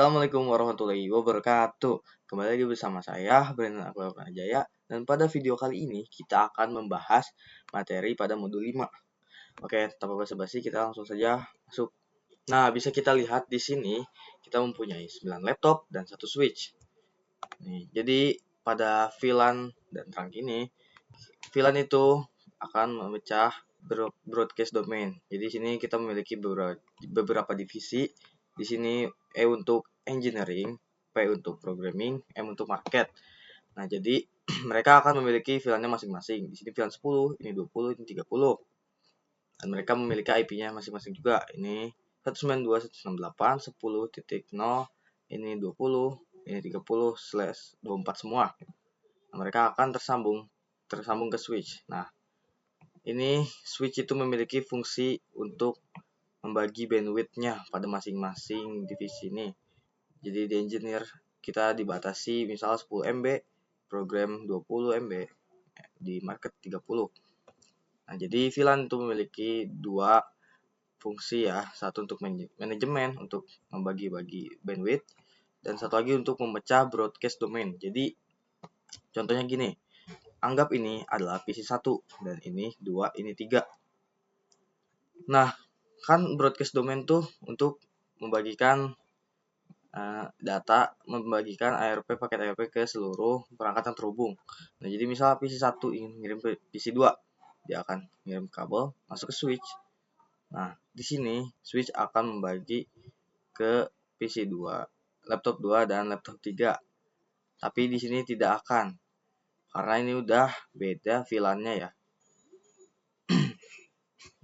Assalamualaikum warahmatullahi wabarakatuh. Kembali lagi bersama saya, Brandon Akbar Jaya. Dan pada video kali ini, kita akan membahas materi pada modul 5. Oke, tanpa basa-basi, kita langsung saja masuk. Nah, bisa kita lihat di sini, kita mempunyai 9 laptop dan 1 switch. Nih, jadi pada VLAN dan trunk ini, VLAN itu akan memecah broadcast domain. Jadi di sini kita memiliki beberapa divisi. Di sini E untuk engineering, P untuk programming, M untuk market. Nah, jadi mereka akan memiliki VLAN-nya masing-masing. Di sini VLAN 10, ini 20, ini 30. Dan mereka memiliki IP-nya masing-masing juga. Ini 192.168.10.0, ini 20, ini 30/24 semua. Nah, mereka akan tersambung ke switch. Nah, ini switch itu memiliki fungsi untuk membagi bandwidth-nya pada masing-masing divisi ini. Jadi di engineer kita dibatasi misal 10 MB, program 20 MB, di market 30. Nah, jadi VLAN itu memiliki dua fungsi ya, satu untuk manajemen untuk membagi-bagi bandwidth, dan satu lagi untuk memecah broadcast domain. Jadi contohnya gini, anggap ini adalah PC 1 dan ini 2, ini 3. Nah, kan broadcast domain tuh untuk membagikan data, membagikan paket ARP ke seluruh perangkat yang terhubung. Nah, jadi misal PC 1 ingin ngirim ke PC 2, dia akan ngirim kabel masuk ke switch. Nah, di sini switch akan membagi ke PC 2, laptop 2 dan laptop 3. Tapi di sini tidak akan, karena ini udah beda VLAN-nya ya.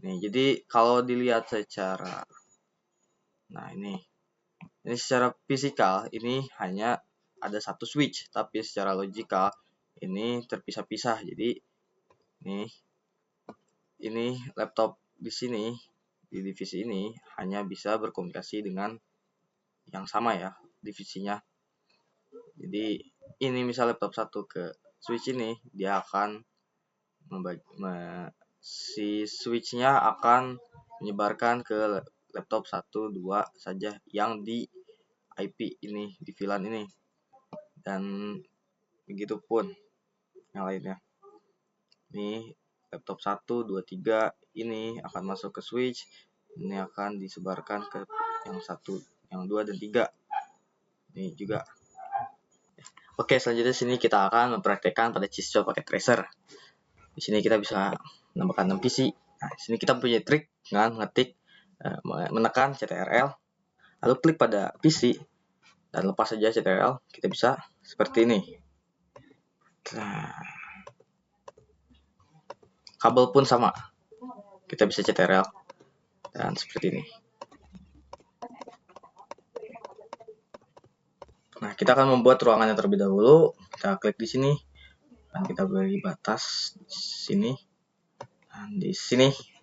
Nih, jadi kalau dilihat secara ini secara fisikal ini hanya ada satu switch, tapi secara logikal ini terpisah-pisah. Jadi ini laptop di sini di divisi ini hanya bisa berkomunikasi dengan yang sama ya divisinya. Jadi ini misal laptop 1 ke switch ini, dia akan si switch-nya akan menyebarkan ke laptop 1, 2 saja yang di IP ini, di VLAN ini. Dan begitupun yang lainnya. Ini laptop 1, 2, 3 ini akan masuk ke switch, ini akan disebarkan ke yang 1, yang 2 dan 3. Ini juga. Oke, selanjutnya sini kita akan mempraktekkan pada Cisco pakai tracer. Di sini kita bisa menambahkan 6 PC. Nah, di sini kita punya trik dengan ngetik menekan CTRL, lalu klik pada PC dan lepas saja CTRL, kita bisa seperti ini. Nah, kabel pun sama, kita bisa CTRL dan seperti ini. Nah, kita akan membuat ruangannya terlebih dahulu. Kita klik di sini dan kita beri batas di sini dan di sini.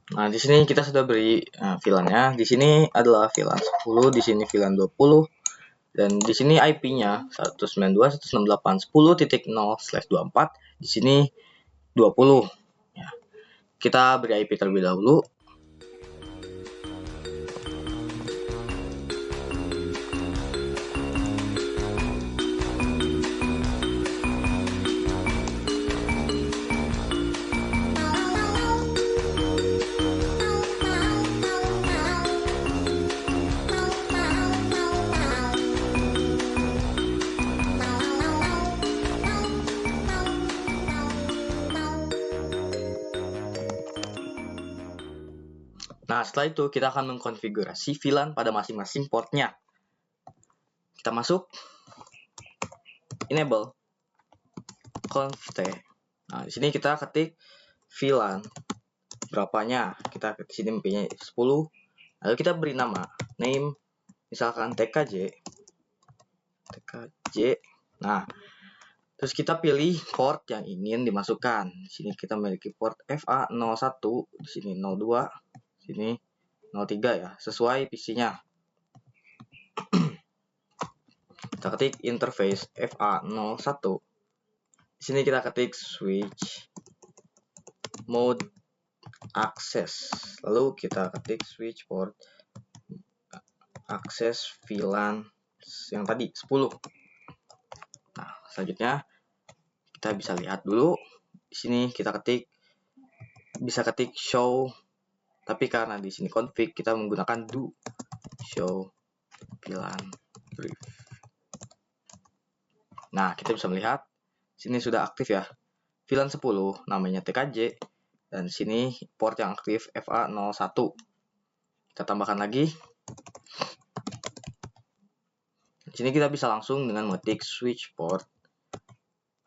Nah, di sini kita sudah beri VLAN-nya. Di sini adalah VLAN 10, di sini VLAN 20. Dan di sini IP-nya 192.168.10.0/24. Di sini 20. Ya. Kita beri IP terlebih dahulu. Nah, setelah itu kita akan mengkonfigurasi VLAN pada masing-masing portnya. Kita masuk, enable, conft. Nah, di sini kita ketik VLAN berapanya. Kita di sini punya 10. Lalu kita beri nama, name, misalkan TKJ. Nah, terus kita pilih port yang ingin dimasukkan. Di sini kita memiliki port FA01, di sini 02. Sini 03 ya, sesuai PC-nya. Kita ketik interface FA01. Di sini kita ketik switch mode access. Lalu kita ketik switch port akses VLAN yang tadi 10. Nah, selanjutnya kita bisa lihat dulu di sini kita bisa ketik show, tapi karena di sini config kita menggunakan do show VLAN brief. Nah, kita bisa melihat sini sudah aktif ya VLAN 10 namanya TKJ, dan sini port yang aktif FA01. Kita tambahkan lagi. Di sini kita bisa langsung dengan mengetik switch port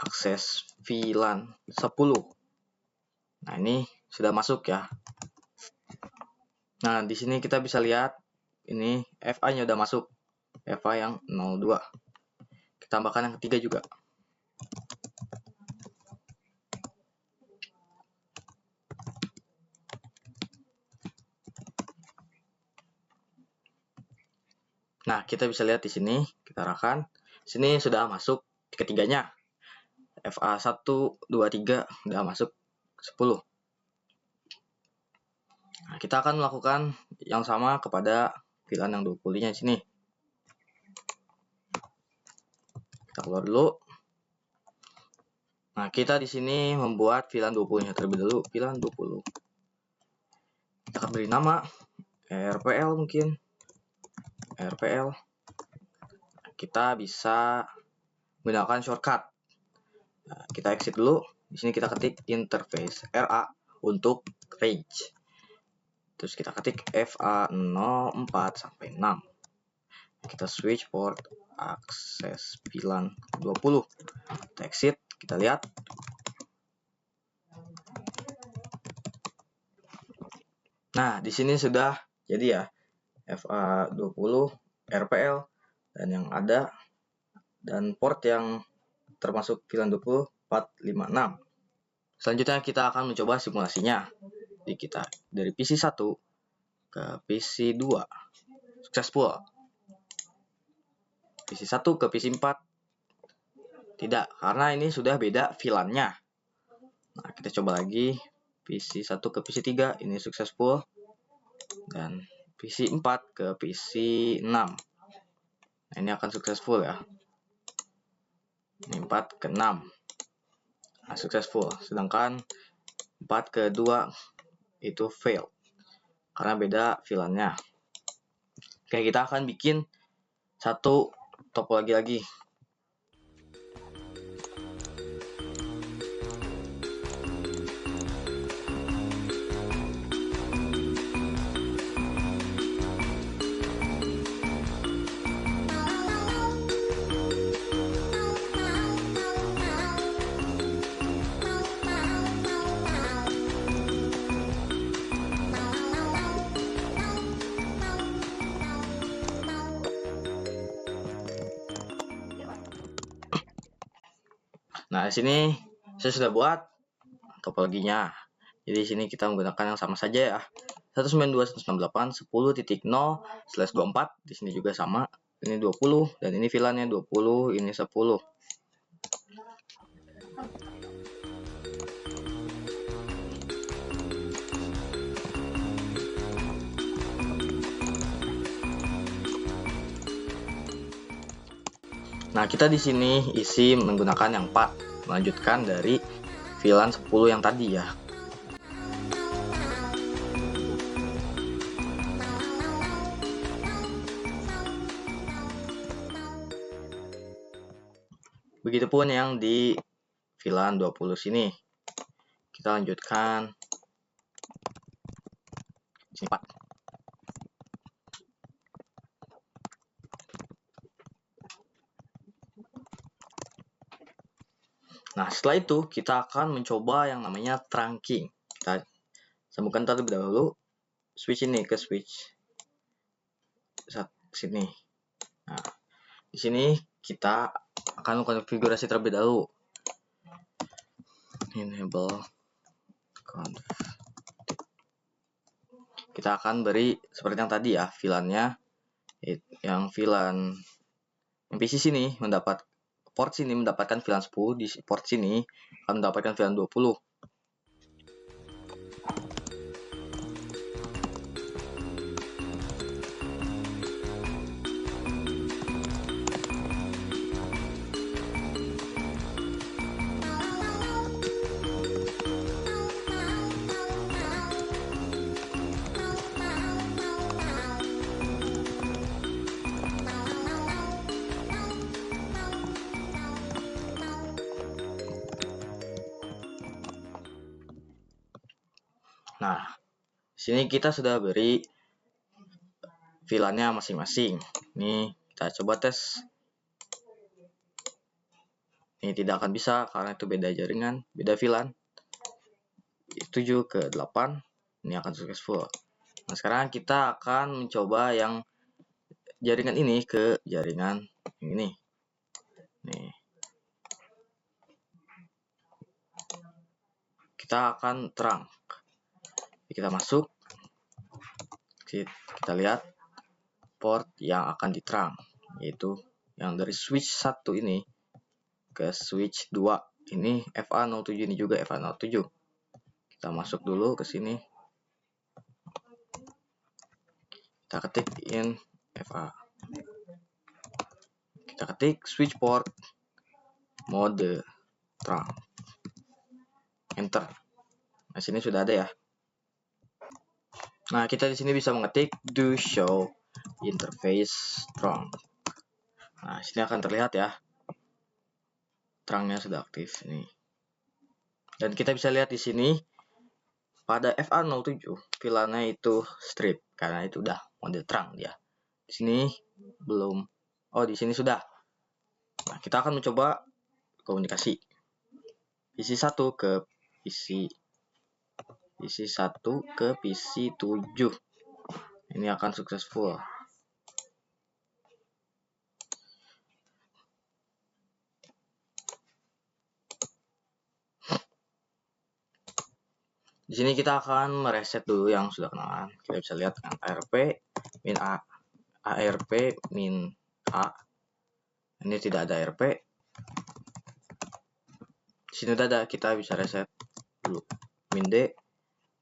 akses VLAN 10. Nah, ini sudah masuk ya. Nah, di sini kita bisa lihat ini FA-nya udah masuk. FA yang 02. Kita tambahkan yang ketiga juga. Nah, kita bisa lihat di sini, kita arahkan. Sini sudah masuk ketiganya. FA1, 2, 3 sudah masuk 10. Nah, kita akan melakukan yang sama kepada VLAN yang 20-nya di sini. Kita keluar dulu. Nah, kita di sini membuat VLAN 20-nya terlebih dulu, VLAN 20. Kita akan beri nama RPL mungkin. RPL. Kita bisa menggunakan shortcut. Nah, kita exit dulu. Di sini kita ketik interface RA untuk range. Terus kita ketik FA04 sampai 6. Kita switch port akses VLAN 20. Kita exit, kita lihat. Nah, di sini sudah jadi ya FA20 RPL dan yang ada dan port yang termasuk VLAN 20 456. Selanjutnya kita akan mencoba simulasinya di kita dari PC 1 ke PC 2. Successful. PC 1 ke PC 4 tidak, karena ini sudah beda VLAN-nya. Nah, kita coba lagi PC 1 ke PC 3, ini successful. Dan PC 4 ke PC 6. Nah, ini akan successful ya. Ini 4 ke 6. Nah, successful. Sedangkan 4 ke 2 itu fail. Karena beda VLAN-nya. Oke, kita akan bikin satu topologi lagi. Nah, di sini saya sudah buat topologinya. Jadi di sini kita menggunakan yang sama saja ya. 192.168.10.0/24. Di sini juga sama. Ini 20 dan ini VLAN-nya 20, ini 10. Nah, kita di sini isi menggunakan yang 4, melanjutkan dari VLAN 10 yang tadi ya. Begitupun yang di VLAN 20 sini. Kita lanjutkan sini 4. Nah, setelah itu kita akan mencoba yang namanya trunking. Kita sambungkan terlebih dahulu switch ini ke switch sini. Nah, di sini kita akan konfigurasi terlebih dahulu. Enable conf. Kita akan beri seperti yang tadi ya, VLAN-nya yang VLAN yang PC sini mendapat port sini mendapatkan VLAN 10, di port sini akan mendapatkan VLAN 20. Nah, di sini kita sudah beri VLAN-nya masing-masing. Ini kita coba tes. Ini tidak akan bisa karena itu beda jaringan, beda VLAN. 7 ke 8 ini akan successful. Nah, sekarang kita akan mencoba yang jaringan ini ke jaringan yang ini. Nih. Kita akan terang. Kita masuk. Kita lihat port yang akan diterang, yaitu yang dari switch 1 ini ke switch 2. Ini FA07, ini juga FA07. Kita masuk dulu ke sini. Kita ketik in FA. Kita ketik switch port mode terang. Enter. Nah, sini sudah ada ya. Nah, kita di sini bisa mengetik do show interface strong. Nah, sini akan terlihat ya. Terangnya sudah aktif nih. Dan kita bisa lihat di sini pada FA07 VLAN-nya itu strip karena itu udah mode terang dia. Di sini belum. Oh, di sini sudah. Nah, kita akan mencoba komunikasi PC1 ke PC1 ke PC7. Ini akan successful. Di sini kita akan mereset dulu yang sudah kenalan. Kita bisa lihat dengan ARP min A, ARP min A. Ini tidak ada ARP. Di sini udah ada, kita bisa reset dulu. Min D.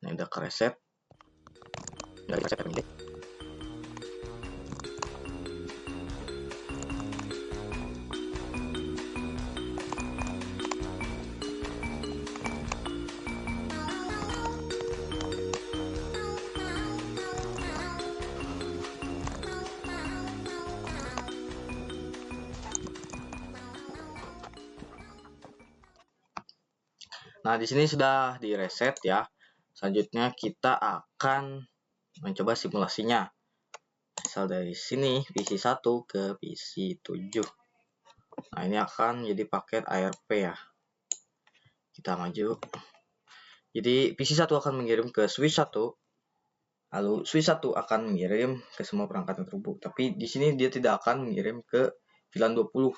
Ini udah ke reset. Udah reset min D. Nah, di sini sudah di reset ya. Selanjutnya kita akan mencoba simulasinya. Misal dari sini PC1 ke PC7. Nah, ini akan jadi paket ARP ya. Kita maju. Jadi PC1 akan mengirim ke switch 1. Lalu switch 1 akan mengirim ke semua perangkat yang terhubung. Tapi di sini dia tidak akan mengirim ke VLAN 20.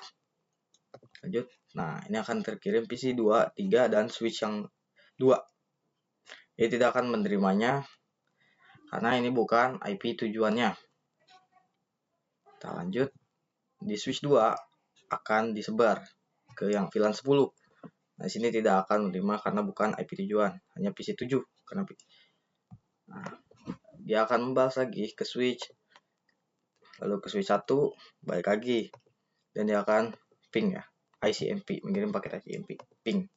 Lanjut. Nah, ini akan terkirim PC 2, 3, dan switch yang 2. Dia tidak akan menerimanya karena ini bukan IP tujuannya. Kita lanjut. Di switch 2 akan disebar ke yang VLAN 10. Nah, di sini tidak akan menerima karena bukan IP tujuan, hanya PC 7. Nah, dia akan membalas lagi ke switch. Lalu ke switch 1, balik lagi. Dan dia akan ping ya. ICMP, mengirim paket ICMP, ping.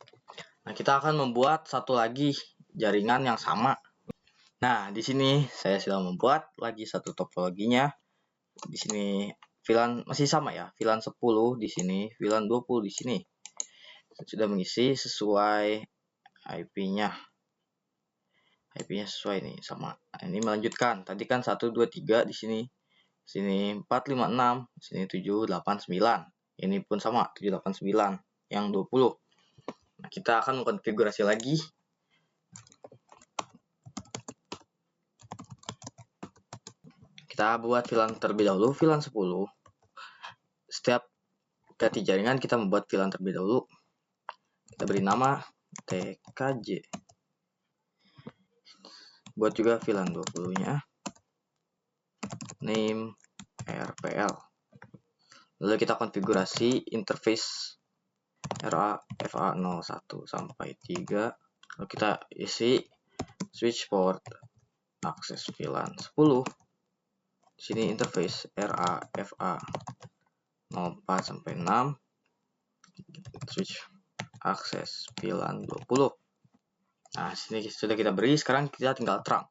Nah, kita akan membuat satu lagi jaringan yang sama. Nah, di sini saya sudah membuat lagi satu topologinya. Di sini VLAN masih sama ya, VLAN 10 di sini, VLAN 20 di sini. Sudah mengisi sesuai IP-nya. IP-nya sesuai nih sama. Nah, ini melanjutkan. Tadi kan 1 2 3 di sini. Sini 4 5 6, sini 7 8 9. Ini pun sama 789 yang 20. Nah, kita akan mengkonfigurasi lagi. Kita buat VLAN terlebih dahulu, VLAN 10. Setiap ganti jaringan kita membuat VLAN terlebih dahulu. Kita beri nama TKJ. Buat juga VLAN 20-nya. Name RPL. Lalu kita konfigurasi interface RA FA01 sampai 3. Lalu kita isi switch port akses VLAN 10. Di sini interface RA FA04 sampai 6. Switch akses VLAN 20. Nah, sini sudah kita beri, sekarang kita tinggal terang.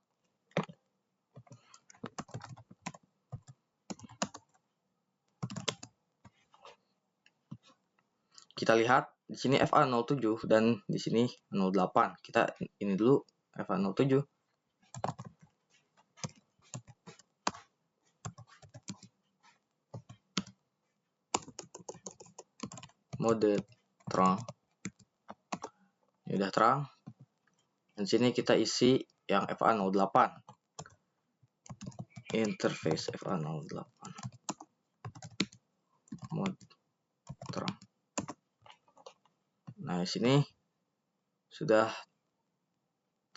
Kita lihat di sini FA07 dan di sini 08. Kita ini dulu FA07. mode terang. Ini udah terang. Dan sini kita isi yang FA08. Interface FA08. Mode terang. Nah, di sini sudah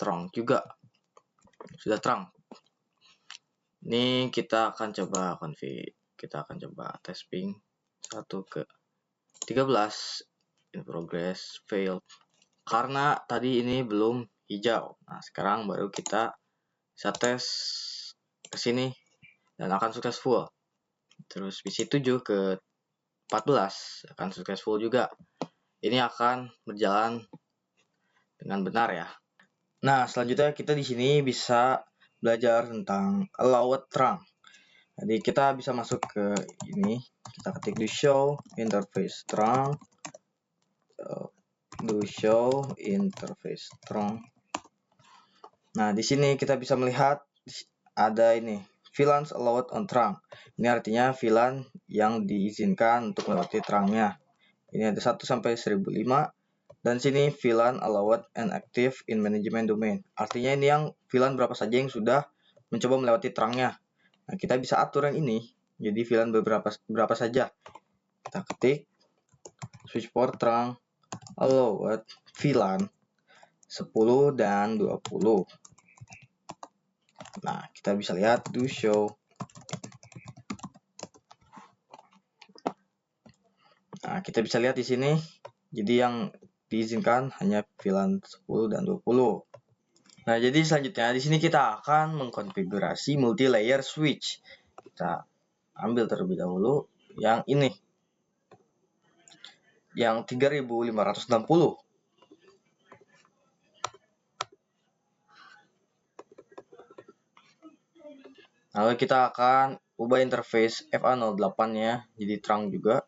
terang juga. Sudah terang. Ini kita akan coba config. Kita akan coba tes ping 1 ke 13 in progress failed. Karena tadi ini belum hijau. Nah, sekarang baru kita bisa tes ke sini dan akan successful. Terus PC 7 ke 14 akan successful juga. Ini akan berjalan dengan benar ya. Nah, selanjutnya kita di sini bisa belajar tentang allowed terang. Jadi kita bisa masuk ke ini, kita ketik do show interface terang, do show interface terang. Nah, di sini kita bisa melihat ada ini VLAN allowed on terang. Ini artinya VLAN yang diizinkan untuk melewati terangnya. Ini ada 1 sampai 1005. Dan sini VLAN allowed and active in management domain. Artinya ini yang VLAN berapa saja yang sudah mencoba melewati terangnya. Nah, kita bisa atur yang ini. Jadi VLAN berapa saja. Kita ketik switch port terang allowed VLAN 10 dan 20. Nah, kita bisa lihat do show. Nah, kita bisa lihat di sini. Jadi yang diizinkan hanya VLAN 10 dan 20. Nah, jadi selanjutnya di sini kita akan mengkonfigurasi multi-layer switch. Kita ambil terlebih dahulu yang ini. Yang 3560. Lalu kita akan ubah interface FA08-nya jadi terang juga.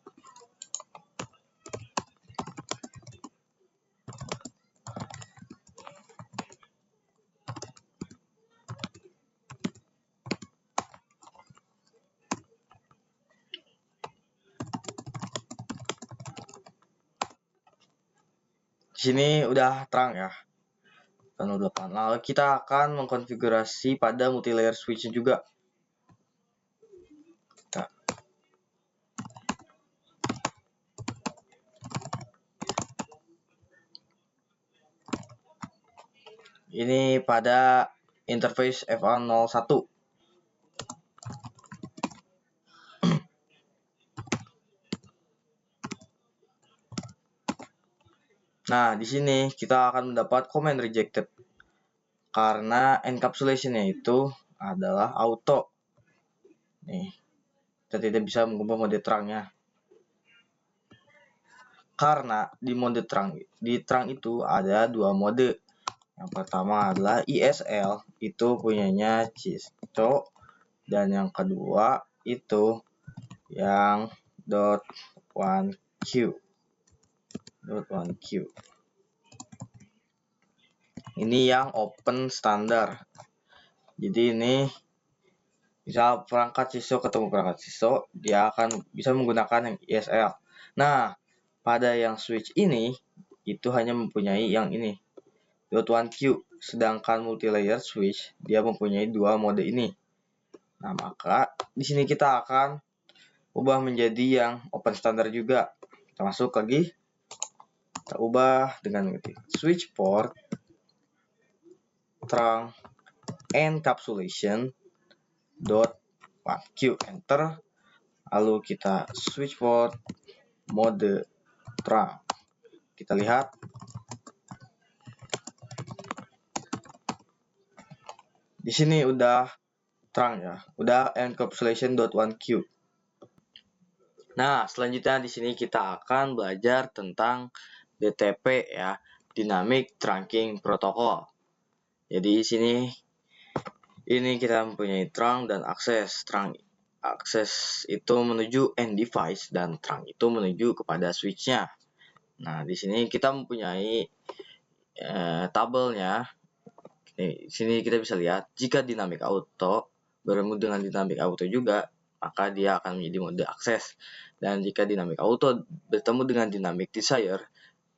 Di sini udah terang ya. FA08. Lalu kita akan mengkonfigurasi pada multi-layer switch juga. Ini pada interface FA01. Nah, di sini kita akan mendapat command rejected karena encapsulation-nya itu adalah auto. Nih, kita tidak bisa mengubah mode terangnya. Karena di mode terang, di terang itu ada dua mode. Yang pertama adalah ISL, itu punyanya Cisco, dan yang kedua itu yang .1Q. Ini yang open standar. Jadi ini bisa perangkat Cisco ketemu perangkat Cisco, dia akan bisa menggunakan yang ISL. Nah, pada yang switch ini itu hanya mempunyai yang ini .1Q, sedangkan multi-layer switch dia mempunyai dua mode ini. Nah, maka di sini kita akan ubah menjadi yang open standard juga. Kita masuk lagi, kita ubah dengan ngetik switch port terang encapsulation .1Q, enter. Lalu kita switch port mode terang. Kita lihat di sini udah terang ya, udah encapsulation .1Q. Nah, selanjutnya di sini kita akan belajar tentang DTP ya, Dynamic Trunking Protocol. Jadi di sini ini kita mempunyai terang dan akses. Terang akses itu menuju end device dan terang itu menuju kepada switch-nya. Nah, di sini kita mempunyai tabelnya. Nih, sini kita bisa lihat jika dynamic auto bertemu dengan dynamic auto juga, maka dia akan menjadi mode akses. Dan jika dynamic auto bertemu dengan dynamic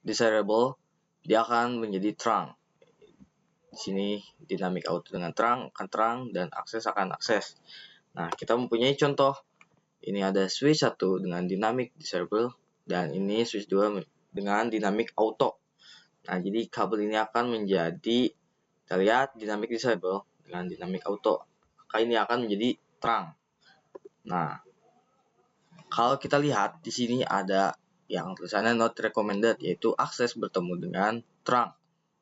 desirable, dia akan menjadi terang. Di sini dynamic auto dengan terang akan terang dan akses akan akses. Nah, kita mempunyai contoh. Ini ada switch 1 dengan dynamic desirable dan ini switch 2 dengan dynamic auto. Nah, jadi kabel ini akan menjadi, kita lihat dynamic disable dengan dynamic auto, maka ini akan menjadi terang. Nah, kalau kita lihat di sini ada yang tulisannya not recommended, yaitu akses bertemu dengan terang.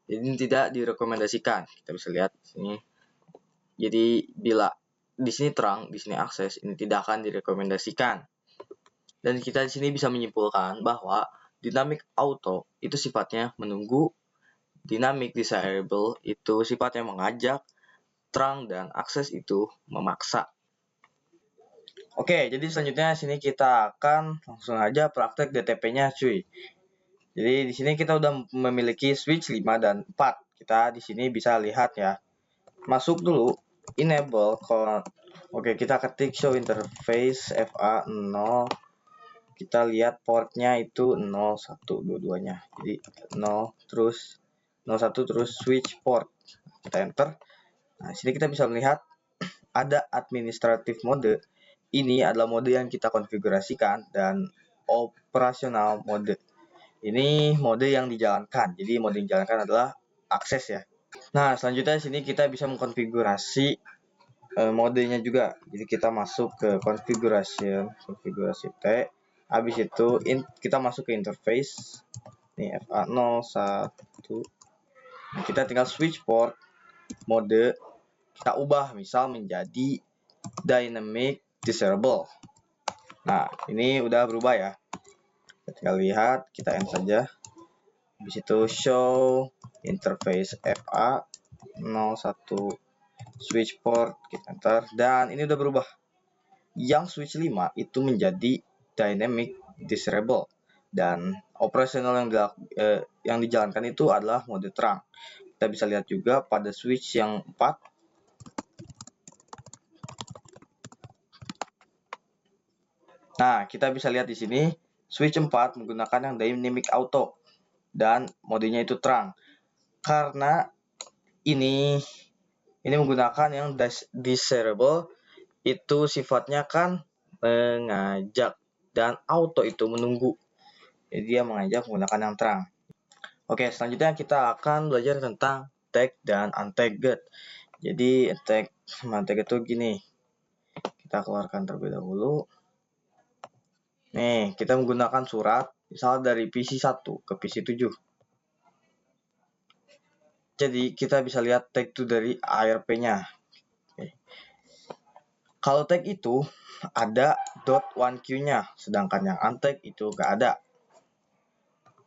Jadi ini tidak direkomendasikan. Kita bisa lihat di sini. Jadi bila di sini terang, di sini akses, ini tidak akan direkomendasikan. Dan kita di sini bisa menyimpulkan bahwa dynamic auto itu sifatnya menunggu, dynamic desirable itu sifatnya mengajak, terang dan akses itu memaksa. Oke, jadi selanjutnya sini kita akan langsung aja praktek DTP-nya, cuy. Jadi di sini kita udah memiliki switch 5 dan 4. Kita di sini bisa lihat ya. Masuk dulu enable Oke, kita ketik show interface FA0. Kita lihat portnya itu 01 dua-duanya. Jadi 0 terus 01 terus switch port. Kita enter. Nah, sini kita bisa melihat ada administrative mode. Ini adalah mode yang kita konfigurasikan dan operasional mode. Ini mode yang dijalankan. Jadi mode yang dijalankan adalah akses ya. Nah, selanjutnya sini kita bisa mengkonfigurasi modenya juga. Jadi kita masuk ke konfigurasi T. Habis itu kita masuk ke interface. Nih FA01. Nah, kita tinggal switch port mode, kita ubah misal menjadi dynamic desirable. Nah, ini udah berubah ya. Kita tinggal lihat, kita end saja. Habis itu show interface FA01 switch port, kita enter, dan ini udah berubah. Yang switch 5 itu menjadi dynamic desirable dan operasional yang dijalankan itu adalah mode terang. Kita bisa lihat juga pada switch yang 4. Nah, kita bisa lihat di sini switch 4 menggunakan yang dynamic auto dan modenya itu terang. Karena ini menggunakan yang desirable, itu sifatnya kan mengajak dan auto itu menunggu. Jadi dia mengajak menggunakan yang terang. Oke, selanjutnya kita akan belajar tentang tag dan untagged. Jadi tag sama untagged itu gini. Kita keluarkan terlebih dahulu. Nih, kita menggunakan surat misal dari PC1 ke PC7. Jadi kita bisa lihat tag itu dari ARP-nya. Kalau tag itu ada .1q-nya, sedangkan yang untag itu gak ada.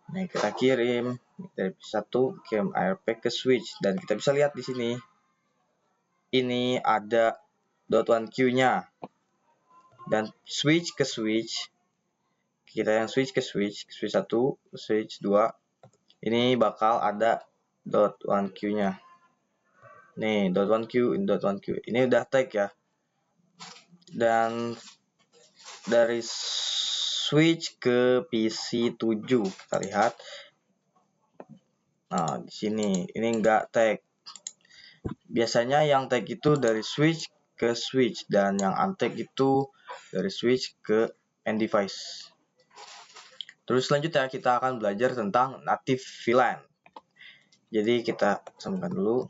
Nah, kita kirim dari PC1 kirim ARP ke switch dan kita bisa lihat di sini. Ini ada .1q-nya. Dan switch ke switch, kita yang switch ke switch 1, switch 2, ini bakal ada .1q-nya. Nih, .1q, ini udah tag ya. Dan dari switch ke PC7 kita lihat. Nah, di sini ini enggak tag. Biasanya yang tag itu dari switch ke switch dan yang untag itu dari switch ke end device. Terus selanjutnya kita akan belajar tentang native VLAN. Jadi kita sambungkan dulu.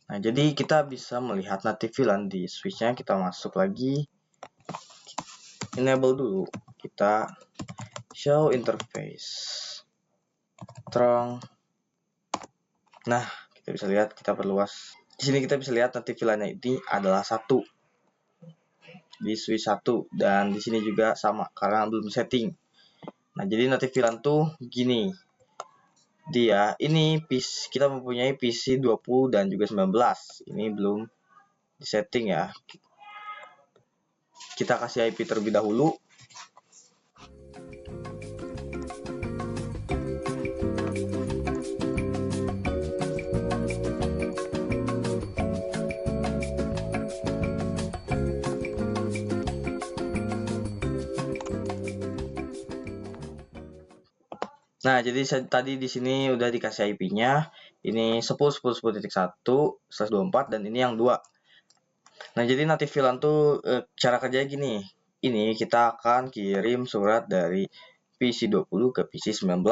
Nah, jadi kita bisa melihat native VLAN di switchnya. Kita masuk lagi, enable dulu, kita show interface terang. Nah, kita bisa lihat, kita perluas. Di sini kita bisa lihat native VLAN-nya ini adalah 1 di switch 1 dan di sini juga sama karena belum setting. Nah, jadi native VLAN tuh gini. Dia ini kita mempunyai PC 20 dan juga 19. Ini belum disetting ya. Kita kasih IP terlebih dahulu. Nah, jadi tadi di sini udah dikasih IP-nya. Ini 10.10.10.1/24 dan ini yang 2. Nah, jadi native VLAN tuh cara kerjanya gini. Ini kita akan kirim surat dari PC20 ke PC19.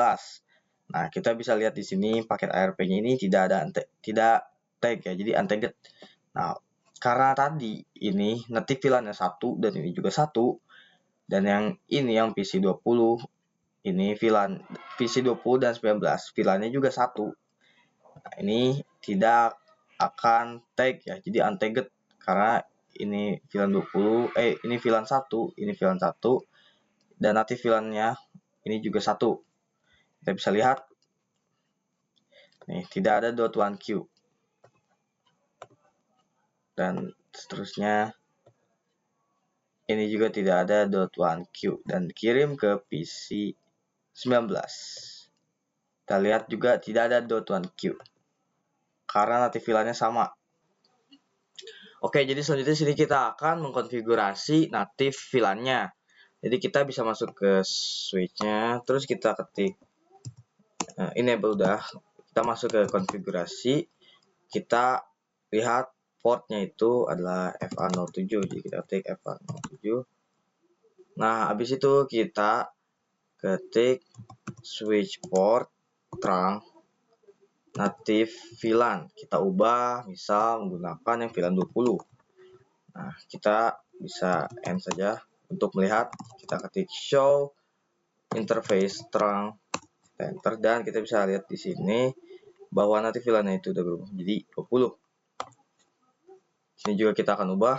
Nah, kita bisa lihat di sini paket ARP-nya ini tidak tag ya, jadi untagged. Nah, karena tadi ini native VLAN-nya 1 dan ini juga 1 dan yang ini yang PC20 ini VLAN PC20 dan 19 VLAN-nya juga 1. Nah, ini tidak akan tag ya, jadi untagged karena ini VLAN 20 ini VLAN 1, ini VLAN 1 dan native VLAN-nya ini juga 1. Kita bisa lihat nih tidak ada .1Q. Dan seterusnya ini juga tidak ada .1Q dan kirim ke PC 19. Kita lihat juga tidak ada .1Q karena native VLAN-nya sama. Oke, jadi selanjutnya sini kita akan mengkonfigurasi native VLAN-nya. Jadi kita bisa masuk ke switch-nya, terus kita ketik enable udah. Kita masuk ke konfigurasi, kita lihat portnya itu adalah FA07, jadi kita ketik FA07. Nah, habis itu kita ketik switch port trunk native VLAN, kita ubah misal menggunakan yang VLAN 20. Nah, kita bisa end saja. Untuk melihat, kita ketik show interface trunk, enter, dan kita bisa lihat di sini bahwa native VLAN itu udah berubah jadi 20. Sini juga kita akan ubah.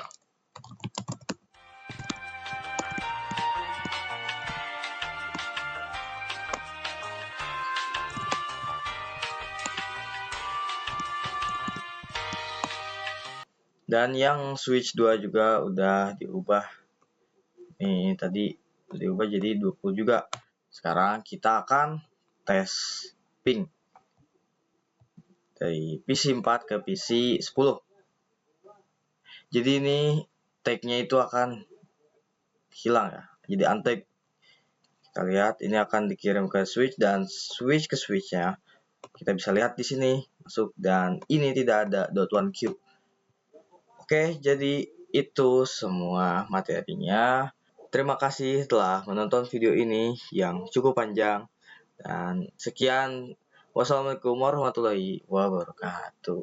Dan yang switch 2 juga udah diubah. Nih, tadi diubah jadi 20 juga. Sekarang kita akan tes ping dari PC 4 ke PC 10. Jadi ini tag-nya itu akan hilang ya, jadi untag. Kita lihat ini akan dikirim ke switch dan switch ke switch-nya. Kita bisa lihat di sini masuk dan ini tidak ada .1Q. Oke, jadi itu semua materinya. Terima kasih telah menonton video ini yang cukup panjang. Dan sekian. Wassalamualaikum warahmatullahi wabarakatuh.